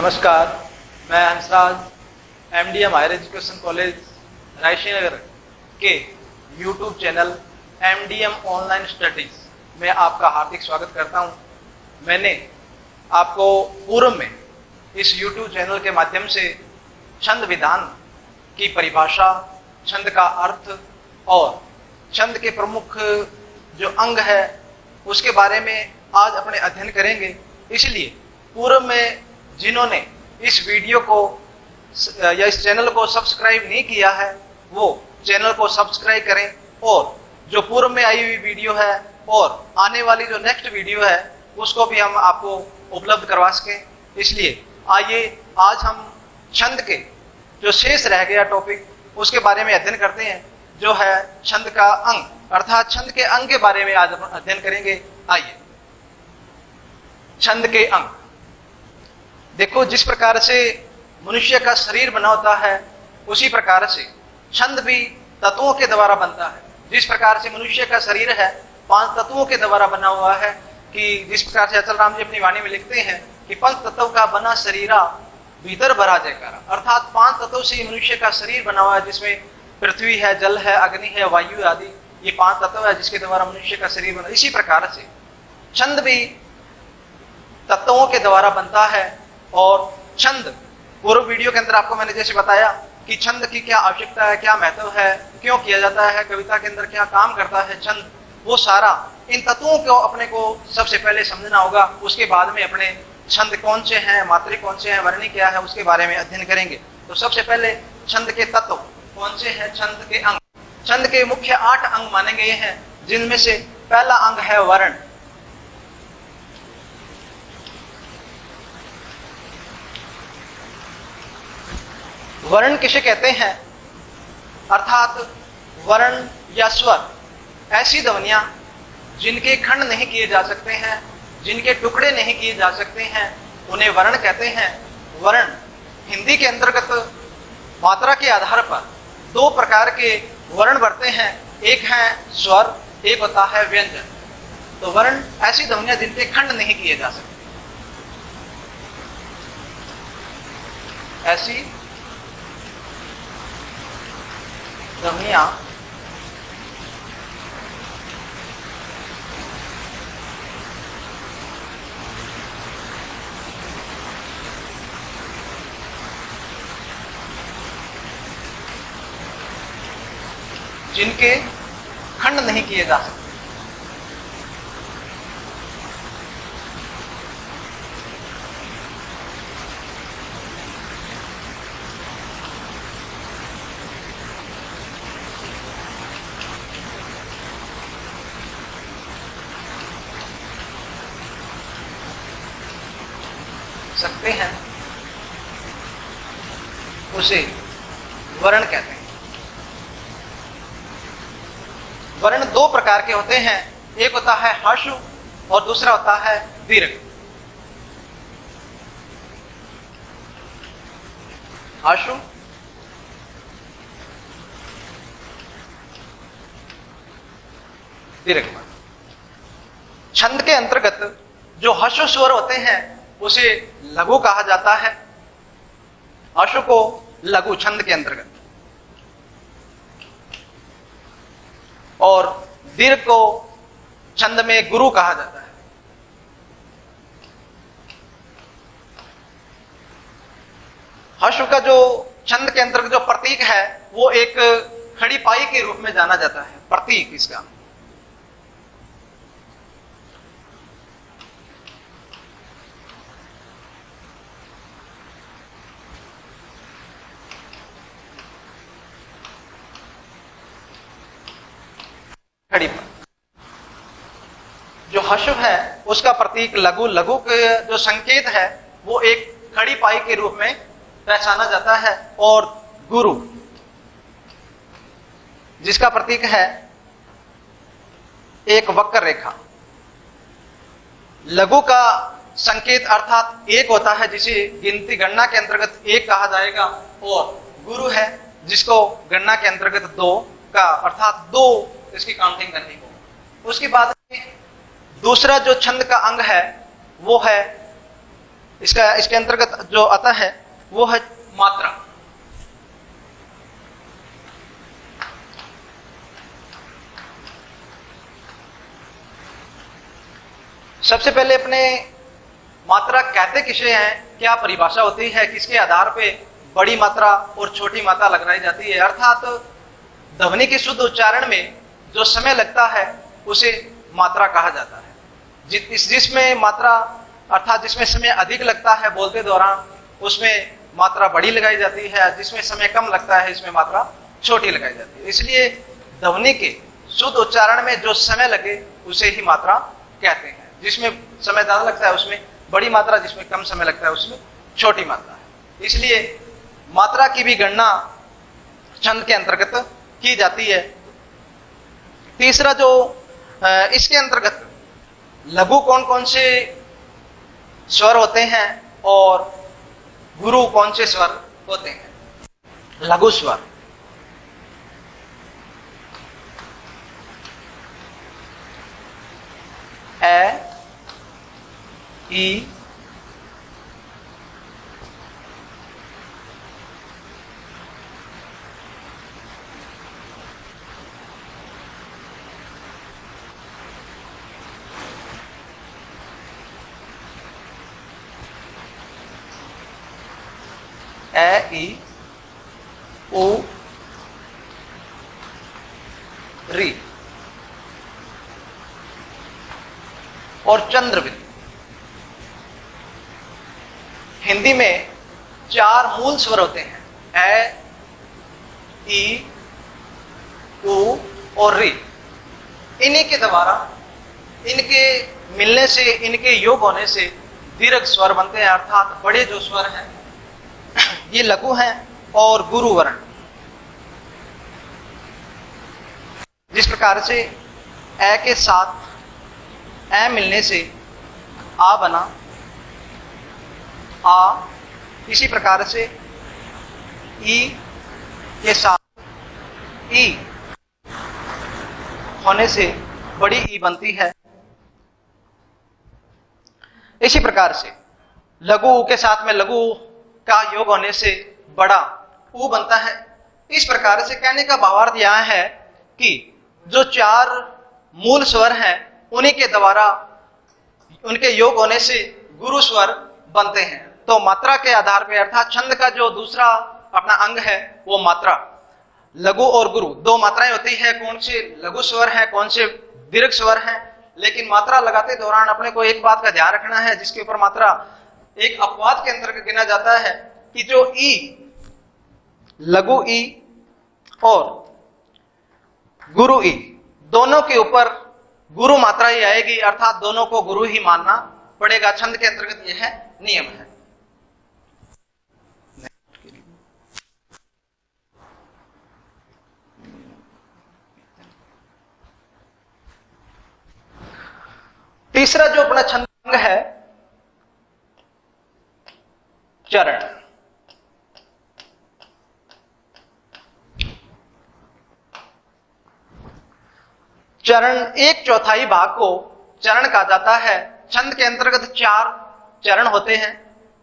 नमस्कार, मैं Hansraj MDM higher education college Raisinagar के YouTube channel MDM online studies में आपका हार्दिक स्वागत करता हूं। मैंने आपको पूर्व में इस यूट्यूब चैनल के माध्यम से छंद विधान की परिभाषा, छंद का अर्थ और छंद के प्रमुख जो अंग है उसके बारे में आज अपने अध्ययन करेंगे। इसलिए पूर्व में जिन्होंने इस वीडियो को या इस चैनल को सब्सक्राइब नहीं किया है वो चैनल को सब्सक्राइब करें, और जो पूर्व में आई हुई वीडियो है और आने वाली जो नेक्स्ट वीडियो है उसको भी हम आपको उपलब्ध करवा सकें। इसलिए आइए आज हम छंद के जो शेष रह गया टॉपिक उसके बारे में अध्ययन करते हैं, जो है छंद का अंग, अर्थात छंद के अंग के बारे में आज हम अध्ययन करेंगे। आइए, छंद के अंग। देखो, जिस प्रकार से मनुष्य का शरीर बना होता है उसी प्रकार से छंद भी तत्वों के द्वारा बनता है। जिस प्रकार से मनुष्य का शरीर है 5 तत्वों के द्वारा बना हुआ है, कि जिस प्रकार से अचल राम जी अपनी वाणी में लिखते हैं कि 5 तत्व का बना शरीरा भीतर भरा जयकारा, अर्थात 5 तत्वों से मनुष्य का शरीर बना हुआ है, जिसमें पृथ्वी है, जल है, अग्नि है, वायु आदि, ये 5 तत्व है जिसके द्वारा मनुष्य का शरीर बना। इसी प्रकार से छंद भी तत्वों के द्वारा बनता है। और छंद, पूर्व वीडियो के अंदर आपको मैंने जैसे बताया कि छंद की क्या आवश्यकता है, क्या महत्व है, क्यों किया जाता है, कविता के अंदर क्या काम करता है छंद, वो सारा इन तत्वों को अपने को सबसे पहले समझना होगा। उसके बाद में अपने छंद कौन से हैं, मात्रिक कौन से हैं, वर्णी क्या है, उसके बारे में अध्ययन करेंगे। तो सबसे पहले छंद के तत्व कौन से हैं, छंद के अंग। छंद के मुख्य 8 अंग माने गए हैं, जिनमें से पहला अंग है वर्ण। वर्ण किसे कहते हैं? अर्थात वर्ण या स्वर ऐसी ध्वनियां जिनके खंड नहीं किए जा सकते हैं, जिनके टुकड़े नहीं किए जा सकते हैं, उन्हें वर्ण कहते हैं। वर्ण हिंदी के अंतर्गत मात्रा के आधार पर 2 प्रकार के वर्ण बढ़ते हैं, एक है स्वर, एक होता है व्यंजन। तो वर्ण ऐसी ध्वनियां जिनके खंड नहीं किए जा सकते, ऐसी ध्वनियां जिनके खंड नहीं किए जा सकते। सकते हैं उसे वर्ण कहते हैं। वर्ण 2 प्रकार के होते हैं, एक होता है हर्ष और दूसरा होता है दीर्घ। हर्ष, दीर्घ। छंद के अंतर्गत जो हर्ष स्वर होते हैं उसे लघु कहा जाता है। हर्ष को लघु छंद के अंतर्गत, और दीर्घ को छंद में गुरु कहा जाता है। हर्ष का जो छंद के अंतर्गत जो प्रतीक है वो एक खड़ी पाई के रूप में जाना जाता है, प्रतीक इसका। जो हर्ष है उसका प्रतीक लघु, लघु के जो संकेत है वो एक खड़ी पाई के रूप में पहचाना जाता है। और गुरु जिसका प्रतीक है एक वक्र रेखा। लघु का संकेत अर्थात 1 होता है, जिसे गिनती गणना के अंतर्गत 1 कहा जाएगा, और गुरु है जिसको गणना के अंतर्गत 2 का, अर्थात 2 इसकी काउंटिंग करनी हो। उसके बाद दूसरा जो छंद का अंग है वो है इसके अंतर्गत जो आता है वो है मात्रा। सबसे पहले अपने मात्रा कहते किसे हैं, क्या परिभाषा होती है, किसके आधार पे बड़ी मात्रा और छोटी मात्रा लगाई जाती है। अर्थात ध्वनि के शुद्ध उच्चारण में जो समय लगता है उसे मात्रा कहा जाता है। जिसमें मात्रा अर्थात जिसमें समय अधिक लगता है बोलते दौरान, उसमें मात्रा बड़ी लगाई जाती है। जिसमें समय कम लगता है इसमें मात्रा छोटी लगाई जाती है। इसलिए ध्वनि के शुद्ध उच्चारण में जो समय लगे उसे ही मात्रा कहते हैं। जिसमें समय ज्यादा लगता है उसमें बड़ी मात्रा, जिसमें कम समय लगता है उसमें छोटी मात्रा है। इसलिए मात्रा की भी गणना छंद के अंतर्गत की जाती है। तीसरा जो इसके अंतर्गत लघु कौन कौन से स्वर होते हैं और गुरु कौन से स्वर होते हैं। लघु स्वर ए, ई, ए, ई, ओ, री और चंद्रबिंदु। हिंदी में 4 मूल स्वर होते हैं, ए, ई, उ और री। इन्हीं के द्वारा, इनके मिलने से, इनके योग होने से दीर्घ स्वर बनते हैं। अर्थात बड़े जो स्वर हैं ये लघु हैं और गुरु वर्ण। जिस प्रकार से ए के साथ ए मिलने से आ बना आ, इसी प्रकार से ई के साथ ई होने से बड़ी ई बनती है। इसी प्रकार से लघु के साथ में लघु का योग होने से बड़ा ऊ बनता है। इस प्रकार से कहने का भावार्थ यह है कि जो 4 मूल स्वर हैं उन्हीं के द्वारा, उनके योग होने से गुरु स्वर बनते हैं। तो मात्रा के आधार पर अर्थात छंद का जो दूसरा अपना अंग है वो मात्रा, लघु और गुरु 2 मात्राएं होती है। कौन से लघु स्वर है, कौन से दीर्घ स्वर है। लेकिन मात्रा लगाते दौरान अपने को एक बात का ध्यान रखना है, जिसके ऊपर मात्रा एक अपवाद के अंतर्गत गिना जाता है कि जो ई, लघु ई और गुरु ई, दोनों के ऊपर गुरु मात्रा ही आएगी। अर्थात दोनों को गुरु ही मानना पड़ेगा। छंद के अंतर्गत यह नियम है। तीसरा जो अपना छंद अंग है चरण। चरण 1/4 भाग को चरण कहा जाता है। छंद के अंतर्गत 4 चरण होते हैं।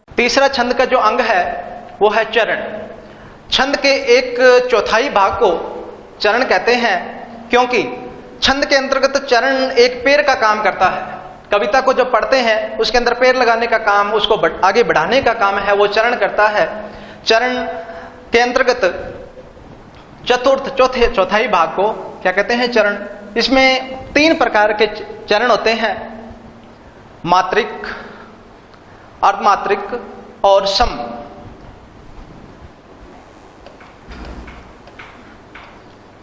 तीसरा छंद का जो अंग है वो है चरण। छंद के 1/4 भाग को चरण कहते हैं क्योंकि छंद के अंतर्गत चरण एक पैर का काम करता है। कविता को जब पढ़ते हैं उसके अंदर पैर लगाने का काम, उसको आगे बढ़ाने का काम है, वो चरण करता है। चरण के अंतर्गत चौथाई भाग को क्या कहते हैं, चरण। इसमें 3 प्रकार के चरण होते हैं, मात्रिक, अर्धमात्रिक और सम।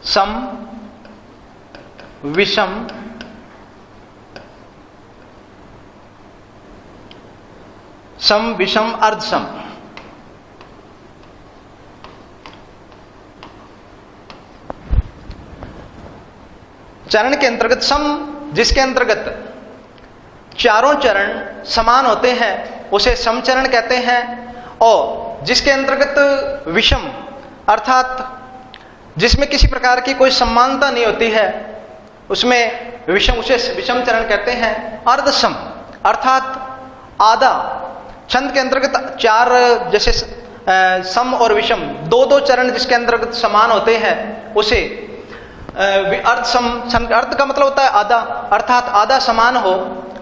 सम, विषम, सम, विषम, अर्धसम। चरण के अंतर्गत सम, जिसके अंतर्गत चारों चरण समान होते हैं उसे समचरण कहते हैं। और जिसके अंतर्गत विषम अर्थात जिसमें किसी प्रकार की कोई समानता नहीं होती है उसमें उसे विषम चरण कहते हैं। अर्धसम अर्थात आधा छंद के अंतर्गत चार, जैसे सम और विषम, दो दो चरण जिसके अंतर्गत समान होते हैं उसे अर्ध सम अर्ध का मतलब होता है आधा, अर्थात आधा समान हो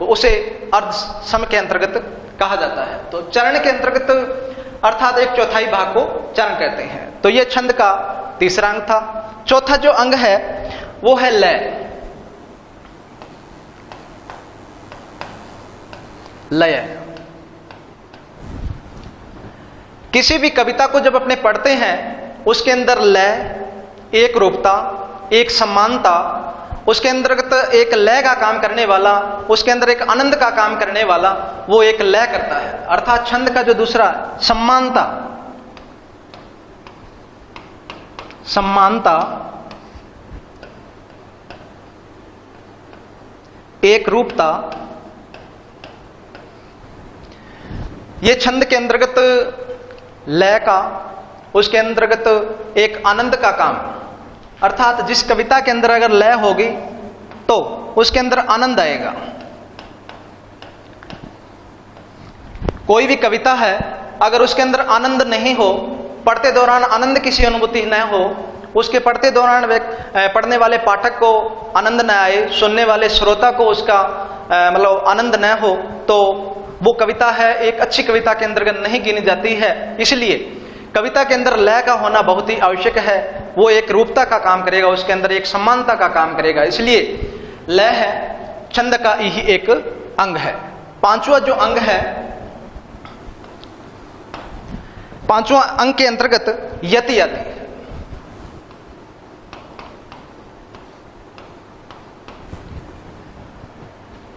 उसे अर्ध सम के अंतर्गत कहा जाता है। तो चरण के अंतर्गत अर्थात एक चौथाई भाग को चरण कहते हैं। तो यह छंद का तीसरा अंग था। चौथा जो अंग है वो है लय। लय, किसी भी कविता को जब अपने पढ़ते हैं उसके अंदर लय, एक रूपता, एक समानता, उसके अंतर्गत एक लय का काम करने वाला, उसके अंदर एक आनंद का काम करने वाला, वो एक लय करता है। अर्थात छंद का जो दूसरा समानता, समानता, एक रूपता, ये छंद के अंतर्गत लय का, उसके अंतर्गत एक आनंद का काम, अर्थात जिस कविता के अंदर अगर लय होगी तो उसके अंदर आनंद आएगा। कोई भी कविता है अगर उसके अंदर आनंद नहीं हो, पढ़ते दौरान आनंद किसी अनुभूति न हो, उसके पढ़ते दौरान पढ़ने वाले पाठक को आनंद न आए, सुनने वाले श्रोता को उसका मतलब आनंद न हो, तो वो कविता है एक अच्छी कविता के अंतर्गत नहीं गिनी जाती है। इसलिए कविता के अंदर लय का होना बहुत ही आवश्यक है। वो एक रूपता का काम करेगा, उसके अंदर एक समानता का काम करेगा। इसलिए लय है छंद का ही एक अंग है। पांचवा जो अंग है, पांचवा अंग के अंतर्गत यति आती है।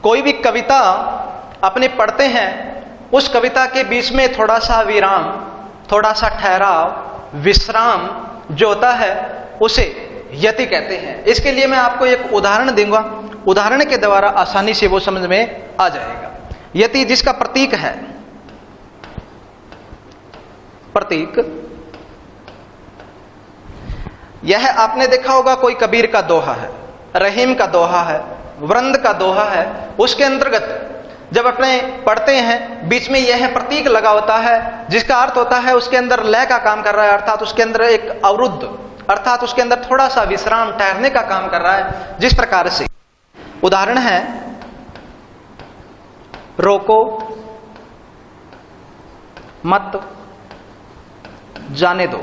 कोई भी कविता अपने पढ़ते हैं, उस कविता के बीच में थोड़ा सा विराम, थोड़ा सा ठहराव, विश्राम जो होता है उसे यति कहते हैं। इसके लिए मैं आपको एक उदाहरण दूंगा, उदाहरण के द्वारा आसानी से वो समझ में आ जाएगा। यति जिसका प्रतीक है, प्रतीक, यह आपने देखा होगा कोई कबीर का दोहा है, रहीम का दोहा है, वृंद का दोहा है, उसके अंतर्गत जब अपने पढ़ते हैं बीच में यह प्रतीक लगा होता है जिसका अर्थ होता है उसके अंदर लय का काम कर रहा है, अर्थात उसके अंदर एक अवरुद्ध, अर्थात उसके अंदर थोड़ा सा विश्राम, ठहरने का काम कर रहा है। जिस प्रकार से उदाहरण है, रोको मत जाने दो।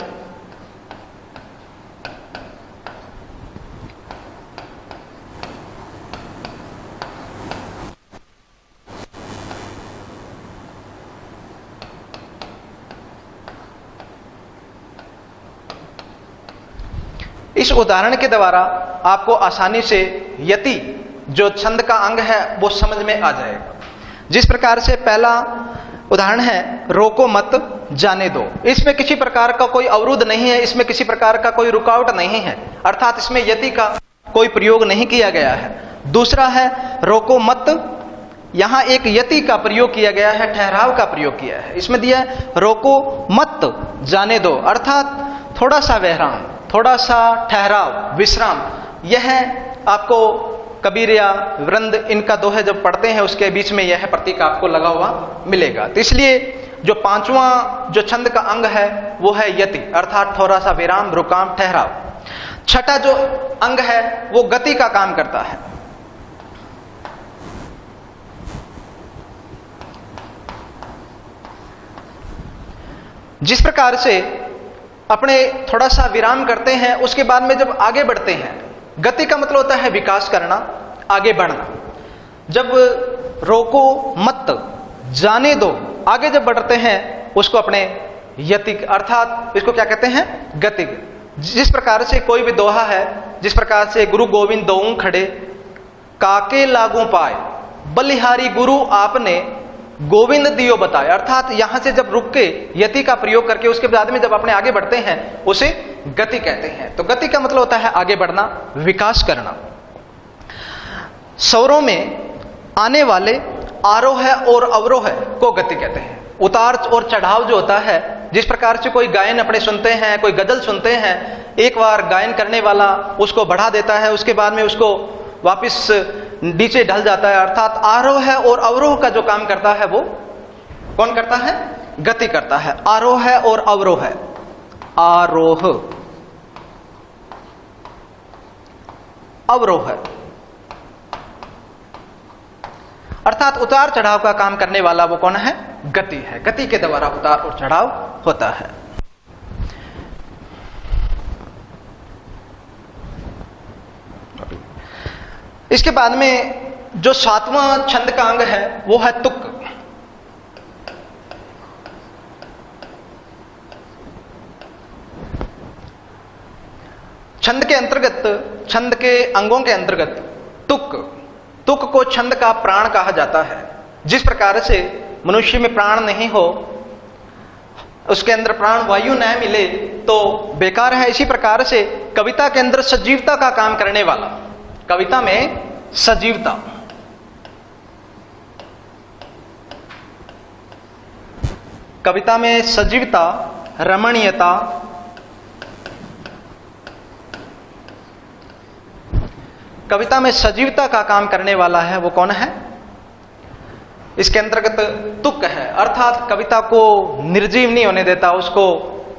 इस उदाहरण के द्वारा आपको आसानी से यति जो छंद का अंग है वो समझ में आ जाएगा। जिस प्रकार से पहला उदाहरण है, रोको मत जाने दो, इसमें किसी प्रकार का कोई अवरुद्ध नहीं है, इसमें किसी प्रकार का कोई रुकावट नहीं है, अर्थात इसमें यति का कोई प्रयोग नहीं किया गया है। दूसरा है रोको मत, यहां एक यति का प्रयोग किया गया है, ठहराव का प्रयोग किया है। इसमें दिया है रोको मत जाने दो, अर्थात थोड़ा सा विराम, थोड़ा सा ठहराव, विश्राम। यह आपको कबीर या वृंद इनका दोहे जब पढ़ते हैं उसके बीच में यह प्रतीक आपको लगा हुआ मिलेगा। तो इसलिए जो पांचवा जो छंद का अंग है वो है यति, अर्थात थोड़ा सा विराम, रुकाम, ठहराव। छठा जो अंग है वो गति का काम करता है। जिस प्रकार से अपने थोड़ा सा विराम करते हैं उसके बाद में जब आगे बढ़ते हैं, गति का मतलब होता है विकास करना, आगे बढ़ना। जब रोको मत जाने दो, आगे जब बढ़ते हैं उसको अपने यति, अर्थात इसको क्या कहते हैं, गति। जिस प्रकार से कोई भी दोहा है, जिस प्रकार से गुरु गोविंद दोऊ खड़े काके लागू पाए, बलिहारी गुरु आपने गोविंद दियो बताए, अर्थात यहां से जब रुक के यति का प्रयोग करके उसके बाद में जब अपने आगे बढ़ते हैं उसे गति कहते हैं। तो गति का मतलब होता है आगे बढ़ना, विकास करना। स्वरों में आने वाले आरोह और अवरोह को गति कहते हैं। उतार और चढ़ाव जो होता है, जिस प्रकार से कोई गायन अपने सुनते हैं, कोई गजल सुनते हैं, एक बार गायन करने वाला उसको बढ़ा देता है, उसके बाद में उसको वापिस नीचे ढल जाता है, अर्थात आरोह और अवरोह का जो काम करता है वो कौन करता है? गति करता है। आरोह है और अवरोह है। आरोह, अवरोह है, अर्थात उतार चढ़ाव का काम करने वाला वो कौन है? गति है। गति के द्वारा उतार और चढ़ाव होता है। इसके बाद में जो 7वां छंद का अंग है वो है तुक। छंद के अंतर्गत, छंद के अंगों के अंतर्गत तुक, तुक को छंद का प्राण कहा जाता है। जिस प्रकार से मनुष्य में प्राण नहीं हो, उसके अंदर प्राण वायु न मिले तो बेकार है, इसी प्रकार से कविता के अंदर सजीवता का काम करने वाला, कविता में सजीवता, कविता में सजीवता, रमणीयता, कविता में सजीवता का काम करने वाला है वो कौन है? इसके अंतर्गत तुक है, अर्थात कविता को निर्जीव नहीं होने देता, उसको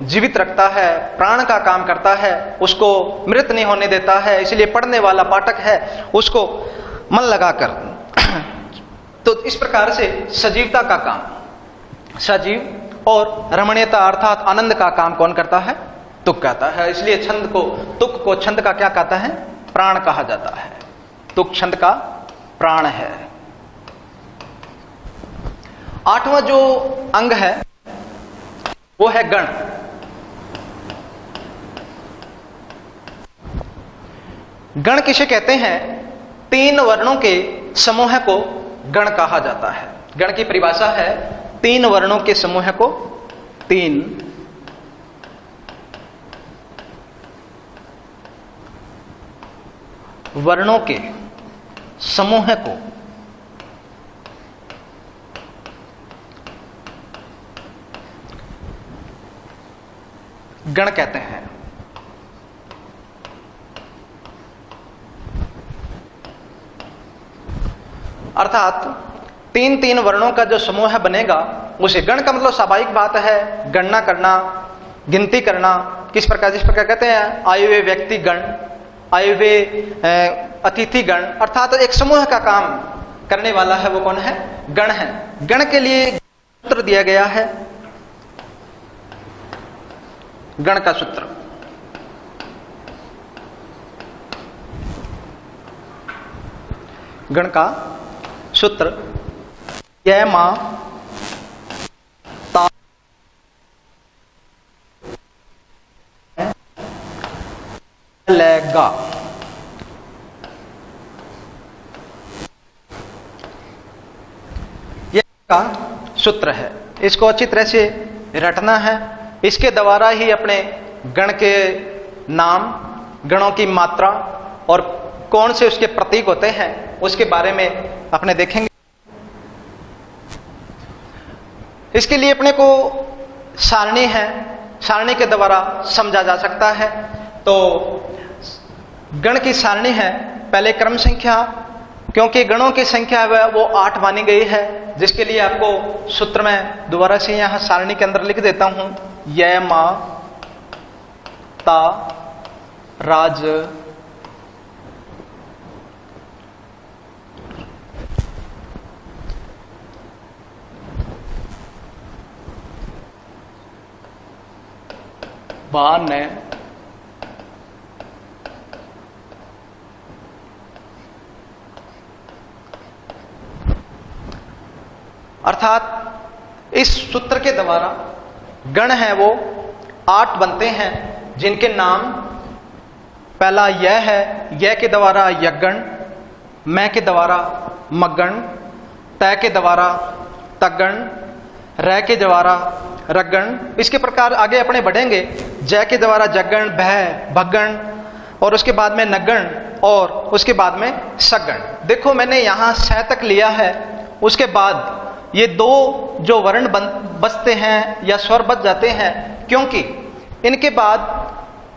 जीवित रखता है, प्राण का काम करता है, उसको मृत नहीं होने देता है। इसलिए पढ़ने वाला पाठक है उसको मन लगाकर तो इस प्रकार से सजीवता का काम, सजीव और रमणीयता अर्थात आनंद का काम कौन करता है? तुक कहता है। इसलिए छंद को, तुक को छंद का क्या कहता है? प्राण कहा जाता है। तुक छंद का प्राण है। 8वां जो अंग है वो है गण। गण किसे कहते हैं? 3 वर्णों के समूह को गण कहा जाता है। गण की परिभाषा है 3 वर्णों के समूह को, 3 वर्णों के समूह को गण कहते हैं। अर्थात 3 वर्णों का जो समूह बनेगा उसे गण का मतलब स्वाभाविक बात है, गणना करना, गिनती करना। किस प्रकार? जिस प्रकार कहते हैं आयु वे व्यक्ति गण, आयु वे अतिथि गण, अर्थात एक समूह का काम करने वाला है वो कौन है? गण है। गण के लिए सूत्र दिया गया है, गण का सूत्र। गण का सूत्र य मा ता लेगा। यह का सूत्र है, इसको अच्छी तरह से रटना है। इसके द्वारा ही अपने गण के नाम, गणों की मात्रा और कौन से उसके प्रतीक होते हैं उसके बारे में अपने देखेंगे। इसके लिए अपने को सारणी है, सारणी के द्वारा समझा जा सकता है। तो गण की सारणी है पहले क्रम संख्या, क्योंकि गणों की संख्या वो 8 मानी गई है, जिसके लिए आपको सूत्र में दोबारा से यहां सारणी के अंदर लिख देता हूं। य मा ता राज बान अर्थात इस सूत्र के द्वारा गण है वो 8 बनते हैं, जिनके नाम पहला यह है, यह के द्वारा यज्ञण, मैं के द्वारा मगण, तय के द्वारा तगण, रह के द्वारा रगण। इसके प्रकार आगे अपने बढ़ेंगे। जय के द्वारा जगण, भय, भगण और उसके बाद में नगण और उसके बाद में सगण। देखो मैंने यहाँ स तक लिया है, उसके बाद ये 2 जो वर्ण बचते हैं या स्वर बच जाते हैं, क्योंकि इनके बाद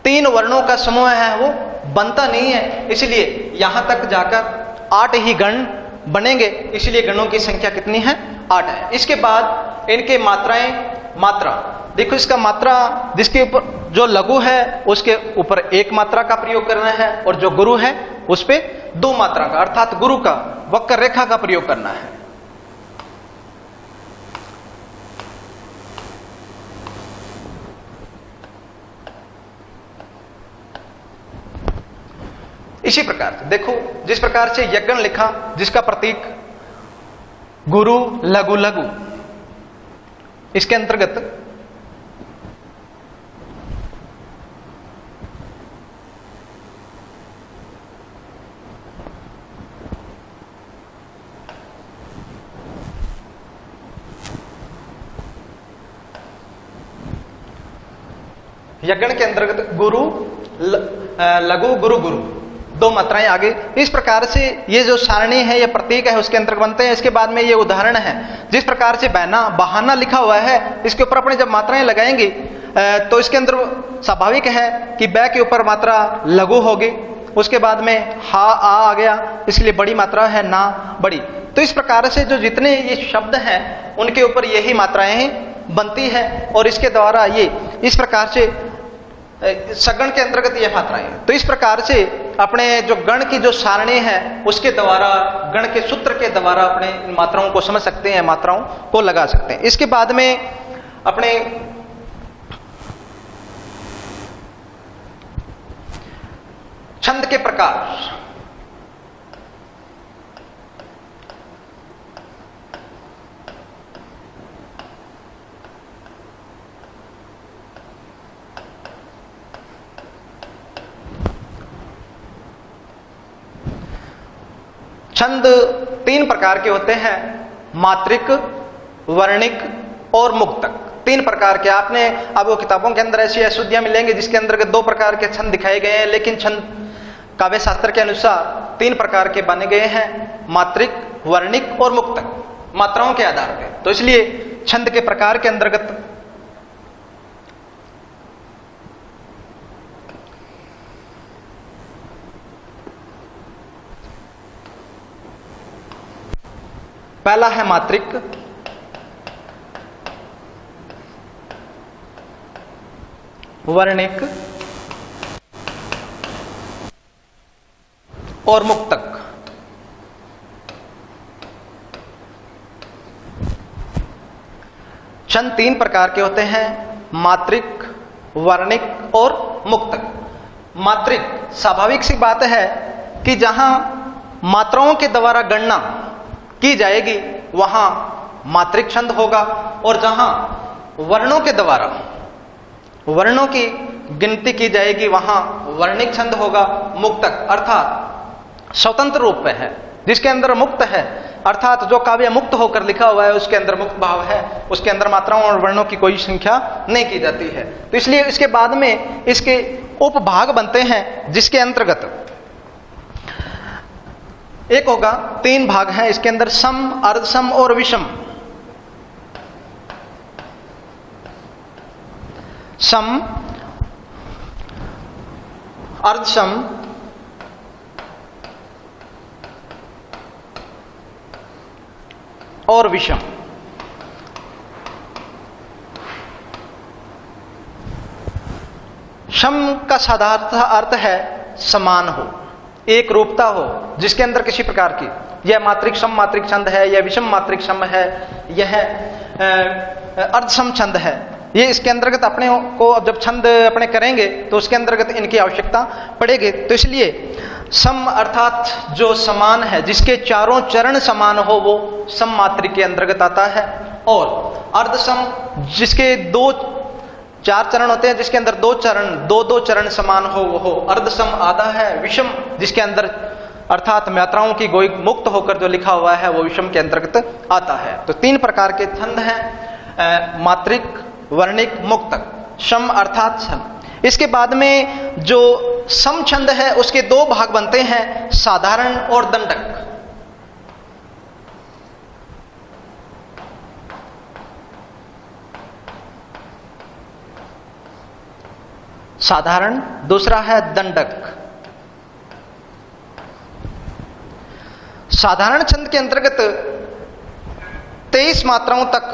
3 वर्णों का समूह है वो बनता नहीं है, इसलिए यहाँ तक जाकर 8 ही गण बनेंगे, इसलिए गणों की संख्या कितनी है? 8 है। इसके बाद इनके मात्राएं, मात्रा देखो, इसका मात्रा जिसके ऊपर जो लघु है उसके ऊपर 1 मात्रा का प्रयोग करना है और जो गुरु है उस पे 2 मात्रा का, अर्थात गुरु का वक्र रेखा का प्रयोग करना है। इसी प्रकार से देखो, जिस प्रकार से यज्ञ लिखा जिसका प्रतीक गुरु लघु लघु, इसके अंतर्गत यज्ञ के अंतर्गत गुरु लघु गुरु गुरु 2 मात्राएं आगे। इस प्रकार से ये जो सारणी है, ये प्रतीक है, उसके अंतर्गत बनते हैं। इसके बाद में ये उदाहरण है, जिस प्रकार से बहाना लिखा हुआ है, इसके ऊपर अपने जब मात्राएं लगाएंगे तो इसके अंदर स्वाभाविक है कि बै के ऊपर मात्रा लघु होगी, उसके बाद में हा आ गया, इसलिए बड़ी मात्रा है ना बड़ी। तो इस प्रकार से जो जितने ये शब्द हैं उनके ऊपर यही मात्राएं बनती है और इसके द्वारा ये इस प्रकार से सगण के अंतर्गत ये मात्राएं। तो इस प्रकार से अपने जो गण की जो सारणी है उसके द्वारा, गण के सूत्र के द्वारा अपने इन मात्राओं को समझ सकते हैं, मात्राओं को लगा सकते हैं। इसके बाद में अपने छंद के प्रकार, छंद 3 प्रकार के होते हैं, मात्रिक, वर्णिक और मुक्तक। 3 प्रकार के आपने अब वो किताबों के अंदर ऐसी अशुद्धियां मिलेंगे जिसके अंदर 2 प्रकार के छंद दिखाए गए हैं, लेकिन छंद काव्य शास्त्र के अनुसार 3 प्रकार के बने गए हैं, मात्रिक, वर्णिक और मुक्तक, मात्राओं के आधार पर। तो इसलिए छंद के प्रकार के अंतर्गत पहला है मात्रिक, वर्णिक और मुक्तक। छंद 3 प्रकार के होते हैं, मात्रिक, वर्णिक और मुक्तक। मात्रिक, स्वाभाविक सी बात है कि जहां मात्राओं के द्वारा गणना की जाएगी वहां मात्रिक छंद होगा, और जहां वर्णों के द्वारा वर्णों की गिनती की जाएगी वहां वर्णिक छंद होगा। मुक्तक अर्थात स्वतंत्र रूप में है, जिसके अंदर मुक्त है, अर्थात जो काव्य मुक्त होकर लिखा हुआ है उसके अंदर मुक्त भाव है, उसके अंदर मात्राओं और वर्णों की कोई संख्या नहीं की जाती है। तो इसलिए इसके बाद में इसके उपभाग बनते हैं, जिसके अंतर्गत एक होगा, 3 भाग हैं इसके अंदर, सम, अर्धसम और विषम। सम, अर्धसम और विषम। सम का साधारण अर्थ है समान हो, एक रूपता हो, जिसके अंदर किसी प्रकार की, यह मात्रिक सम मात्रिक छंद है, यह विषम मात्रिक सम है, यह अर्धसम छंद है। ये इसके अंतर्गत अपने को जब छंद अपने करेंगे तो उसके अंतर्गत इनकी आवश्यकता पड़ेगी। तो इसलिए सम अर्थात जो समान है, जिसके चारों चरण समान हो, वो सम मात्रिक के अंतर्गत आता है। और अर्धसम, जिसके 4 चरण होते हैं, जिसके अंदर 2 चरण समान हो, वो हो अर्धसम आधा है। विषम, जिसके अंदर अर्थात मात्राओं की गोई मुक्त होकर जो लिखा हुआ है वो विषम के अंतर्गत आता है। तो 3 प्रकार के छंद हैं, मात्रिक, वर्णिक, मुक्तक। सम अर्थात सम। इसके बाद में जो सम छंद है उसके 2 भाग बनते हैं, साधारण और दंडक। साधारण, दूसरा है दंडक। साधारण छंद के अंतर्गत 23 मात्राओं तक,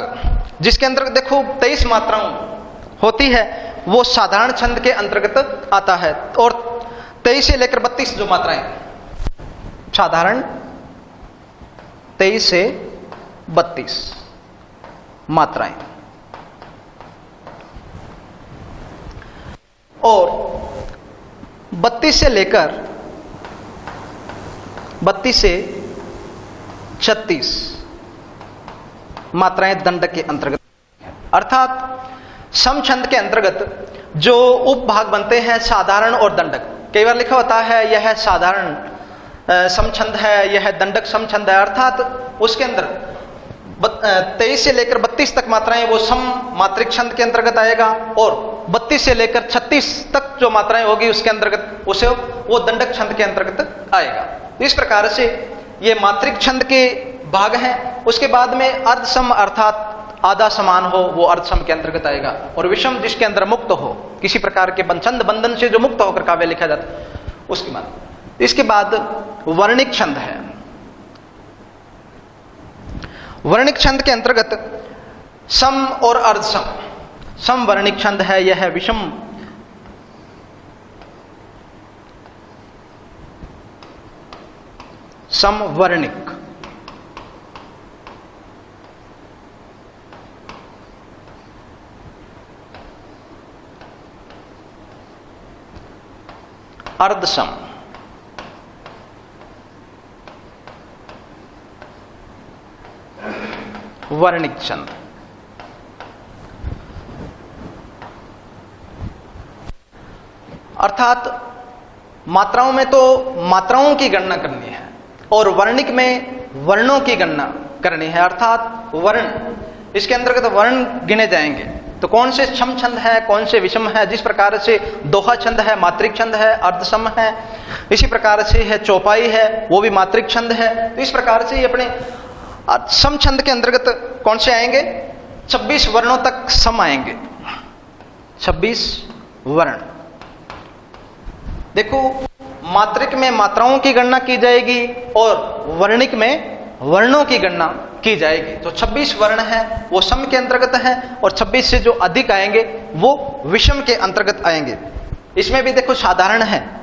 जिसके अंतर्गत देखो 23 मात्राओं होती है, वो साधारण छंद के अंतर्गत आता है। और 23 से लेकर 32 जो मात्राएं, साधारण 23 से 32 मात्राएं, और 32 से लेकर 32 से 36 मात्राएं दंडक के अंतर्गत। अर्थात सम छंद के अंतर्गत जो उपभाग बनते हैं साधारण और दंडक, कई बार लिखा होता है यह साधारण सम छंद है, यह दंडक सम छंद है। अर्थात उसके अंदर 23 से लेकर 32 तक मात्राएं वो सम मात्रिक छंद के अंतर्गत आएगा, और 32 से लेकर 36 तक जो मात्राएं होगी उसके अंतर्गत उसे वो दंडक छंद के अंतर्गत आएगा। इस प्रकार से ये मात्रिक छंद के भाग हैं। उसके बाद में अर्धसम अर्थात आधा समान हो वो अर्धसम के अंतर्गत आएगा, और विषम जिसके अंदर मुक्त हो, किसी प्रकार के छंद बंधन से जो मुक्त होकर काव्य लिखा जाता है, उसके बाद। इसके बाद वर्णिक छंद है। वर्णिक छंद के अंतर्गत सम और अर्धसम, सम वर्णिक छंद है, यह है विषम समवर्णिक। अर्धसम, वर्णिक छंद। अर्थात मात्राओं में तो मात्राओं की गणना करनी है, और वर्णिक में वर्णों की गणना करनी है। अर्थात वर्ण, इसके अंतर्गत वर्ण गिने जाएंगे, तो कौन से सम छंद है, कौन से विषम है। जिस प्रकार से दोहा छंद है, मात्रिक छंद है, अर्धसम है, इसी प्रकार से है चौपाई है, वो भी मात्रिक छंद है। तो इस प्रकार से ये अपने सम छंद के अंतर्गत कौन से आएंगे, 26 वर्णों तक सम आएंगे, 26 वर्ण। देखो, मात्रिक में मात्राओं की गणना की जाएगी और वर्णिक में वर्णों की गणना की जाएगी। तो 26 वर्ण है वो सम के अंतर्गत है, और 26 से जो अधिक आएंगे वो विषम के अंतर्गत आएंगे। इसमें भी देखो साधारण है,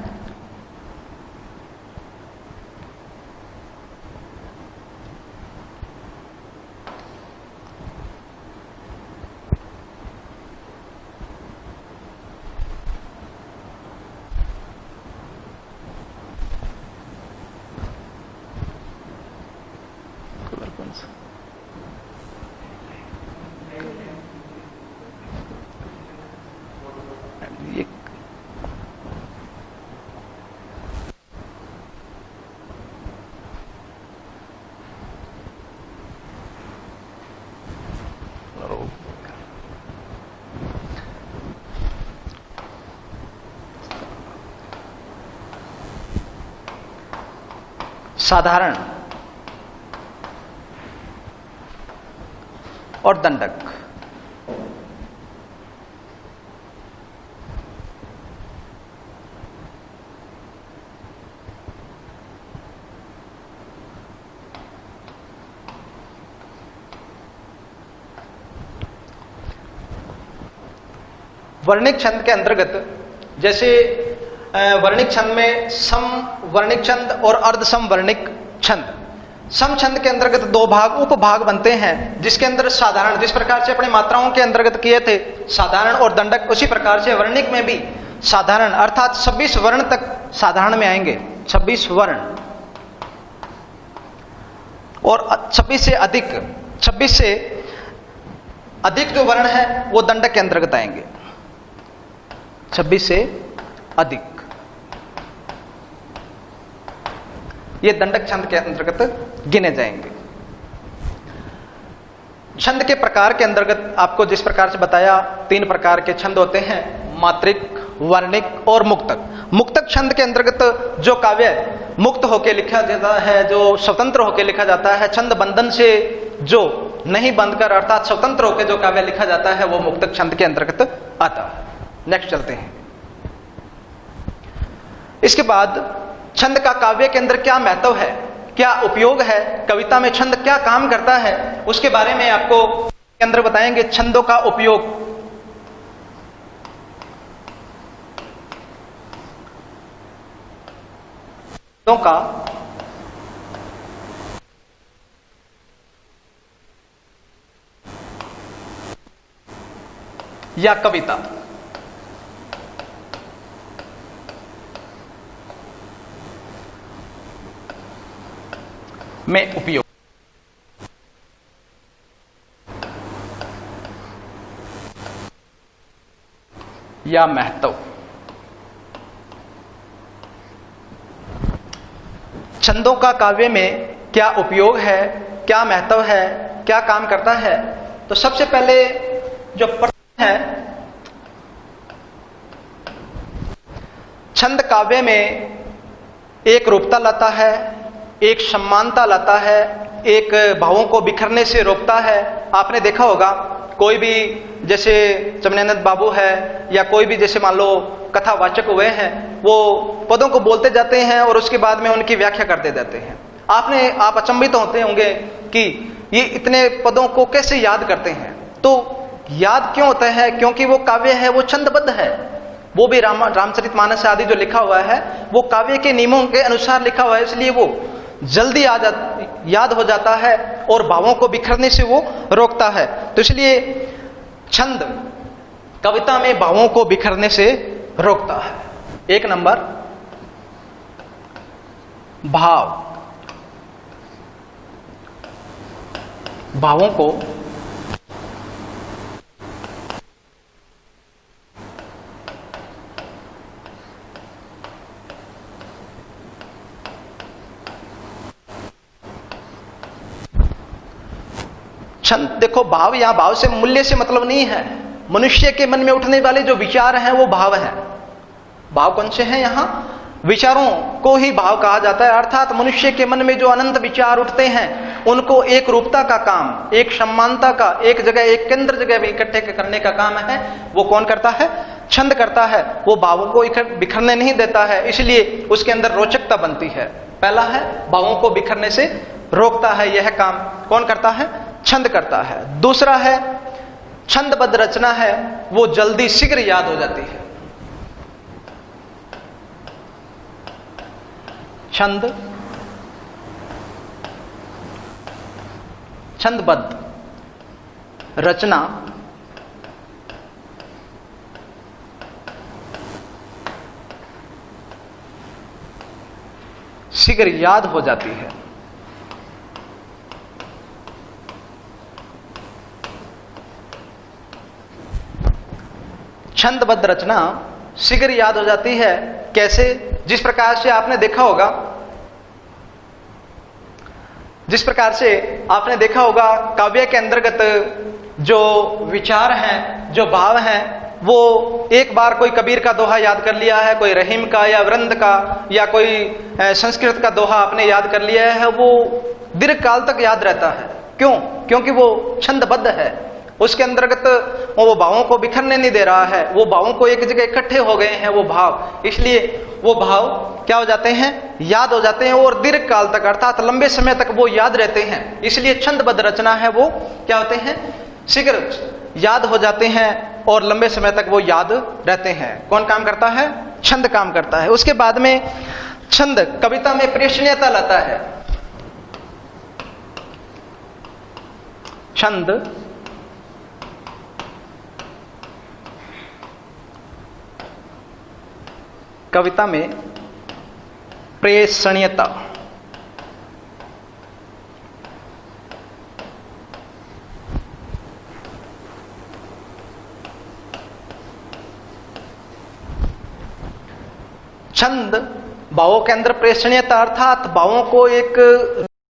साधारण और दंडक। वर्णिक छंद के अंतर्गत जैसे वर्णिक छंद में सम वर्णिक छंद और अर्धसम वर्णिक छंद। सम छंद के अंतर्गत दो भाग उपभाग बनते हैं, जिसके अंदर साधारण, जिस प्रकार से अपने मात्राओं के अंतर्गत किए थे साधारण और दंडक, उसी प्रकार से वर्णिक में भी साधारण अर्थात 26 वर्ण तक साधारण में आएंगे, 26 वर्ण, और 26 से अधिक, 26 से अधिक जो वर्ण है वो दंडक के अंतर्गत आएंगे, 26 से अधिक, ये दंडक छंद के अंतर्गत गिने जाएंगे। छंद के प्रकार के अंतर्गत आपको जिस प्रकार से बताया 3 प्रकार के छंद होते हैं, मात्रिक, वर्णिक और मुक्तक। मुक्तक छंद के अंतर्गत जो काव्य मुक्त होकर लिखा जाता है, जो स्वतंत्र होकर लिखा जाता है, छंद बंधन से जो नहीं बंधकर अर्थात स्वतंत्र होकर जो काव्य लिखा जाता है वो मुक्तक छंद के अंतर्गत आता है। नेक्स्ट चलते हैं। इसके बाद छंद का काव्य के अंदर क्या महत्व है, क्या उपयोग है, कविता में छंद क्या काम करता है, उसके बारे में आपको के अंदर बताएंगे। छंदों का उपयोग, छंदों का या कविता में उपयोग। या महत्व। छंदों का काव्य में क्या उपयोग है, क्या महत्व है, क्या काम करता है। तो सबसे पहले जो प्रश्न है, छंद काव्य में एक रूपता लाता है, एक सम्मानता लाता है, एक भावों को बिखरने से रोकता है। आपने देखा होगा कोई भी जैसे चमनानंद बाबू है या कोई भी जैसे मान लो कथावाचक हुए हैं, वो पदों को बोलते जाते हैं और उसके बाद में उनकी व्याख्या करते जाते हैं। आप अचंभित होते होंगे कि ये इतने पदों को कैसे याद करते हैं। तो याद क्यों होता है? क्योंकि वो काव्य है, वो छंदबद्ध है। वो भी रामचरितमानस आदि जो लिखा हुआ है वो काव्य के नियमों के अनुसार लिखा हुआ है, इसलिए वो जल्दी याद हो जाता है और भावों को बिखरने से वो रोकता है। तो इसलिए छंद कविता में भावों को बिखरने से रोकता है। एक नंबर भावों को छंद, देखो भाव या भाव से मूल्य से मतलब नहीं है। मनुष्य के मन में उठने वाले जो विचार हैं वो भाव हैं। भाव कौन से हैं? यहाँ विचारों को ही भाव कहा जाता है। अर्थात मनुष्य के मन में जो अनंत विचार उठते हैं उनको एक रूपता का काम, एक सम्मानता का, एक जगह एक केंद्र जगह में इकट्ठे करने का काम है, वो कौन करता है? छंद करता है। वो भावों को बिखरने नहीं देता है, इसलिए उसके अंदर रोचकता बनती है। पहला है भावों को बिखरने से रोकता है, यह काम कौन करता है? छंद करता है। दूसरा है छंदबद्ध रचना है, वो जल्दी शीघ्र याद हो जाती है। छंदबद्ध रचना शीघ्र याद हो जाती है। छंदबद्ध रचना शीघ्र याद हो जाती है। कैसे? जिस प्रकार से आपने देखा होगा काव्य के अंतर्गत जो विचार हैं, जो भाव हैं, वो एक बार कोई कबीर का दोहा याद कर लिया है, कोई रहीम का या वृंद का या कोई संस्कृत का दोहा आपने याद कर लिया है, वो दीर्घ काल तक याद रहता है। क्यों? क्योंकि वो छंदबद्ध है। उसके अंतर्गत वो भावों को बिखरने नहीं दे रहा है, वो भावों को एक जगह इकट्ठे हो गए हैं वो भाव, इसलिए वो भाव क्या हो जाते हैं? याद हो जाते हैं और दीर्घ काल तक अर्थात लंबे समय तक वो याद रहते हैं। इसलिए छंदबद्ध रचना है वो क्या होते हैं? शीघ्र याद हो जाते हैं और लंबे समय तक वो याद रहते हैं। कौन काम करता है? छंद काम करता है। उसके बाद में छंद कविता में प्रेषणीयता लाता है। छंद कविता में प्रेषणीयता छंद भावों के अंदर प्रेषणीयता अर्थात भावों को एक